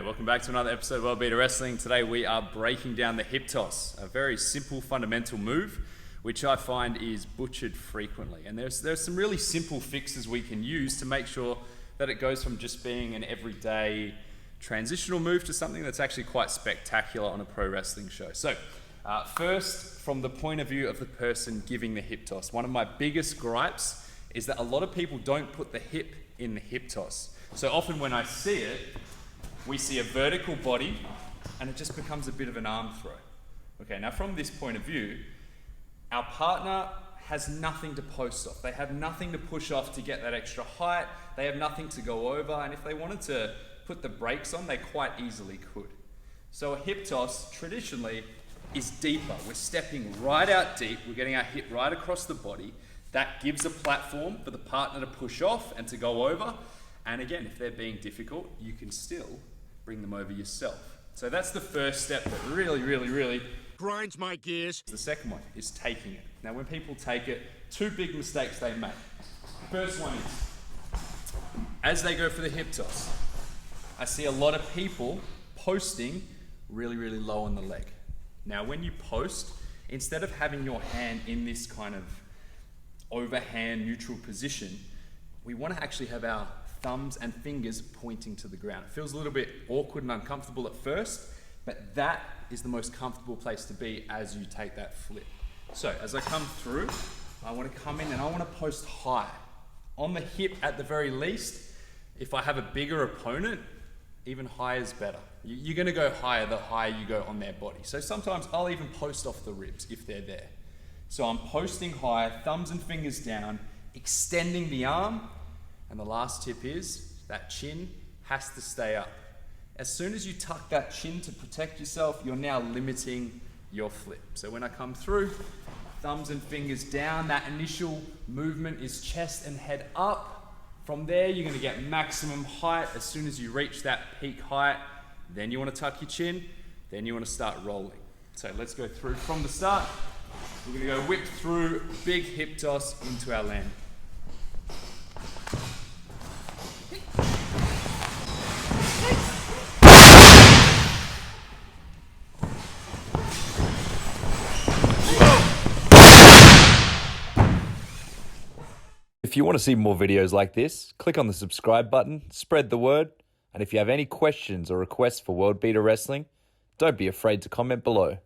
Welcome back to another episode of World-Beater Wrestling. Today we are breaking down the Hiptoss, a very simple fundamental move which I find is butchered frequently. And there's some really simple fixes we can use to make sure that it goes from just being an everyday transitional move to something that's actually quite spectacular on a pro wrestling show. So first, from the point of view of the person giving the Hiptoss, one of my biggest gripes is that a lot of people don't put the hip in the Hiptoss. So often when I see it, we see a vertical body and it just becomes a bit of an arm throw. Okay, now from this point of view, our partner has nothing to post off. They have nothing to push off to get that extra height. They have nothing to go over, and if they wanted to put the brakes on, they quite easily could. So a Hiptoss traditionally is deeper. We're stepping right out deep. We're getting our hip right across the body. That gives a platform for the partner to push off and to go over. And again, if they're being difficult, you can still bring them over yourself. So that's the first step that really grinds my gears. The second one is taking it. Now, when people take it, two big mistakes they make. First one is, as they go for the Hiptoss, I see a lot of people posting really low on the leg. Now, when you post, instead of having your hand in this kind of overhand neutral position, we want to actually have our thumbs and fingers pointing to the ground. It feels a little bit awkward and uncomfortable at first, but that is the most comfortable place to be as you take that flip. So as I come through, I want to come in and I want to post high. On the hip at the very least. If I have a bigger opponent, even higher is better. You're going to go higher the higher you go on their body. So sometimes I'll even post off the ribs if they're there. So I'm posting high, thumbs and fingers down, extending the arm. And the last tip is that chin has to stay up. As soon as you tuck that chin to protect yourself, you're now limiting your flip. So when I come through, thumbs and fingers down, that initial movement is chest and head up. From there, you're going to get maximum height. As soon as you reach that peak height, then you want to tuck your chin, then you want to start rolling. So let's go through from the start. We're going to go whip through big Hiptoss into our landing. If you want to see more videos like this, click on the subscribe button, spread the word, and if you have any questions or requests for World Beater Wrestling, don't be afraid to comment below.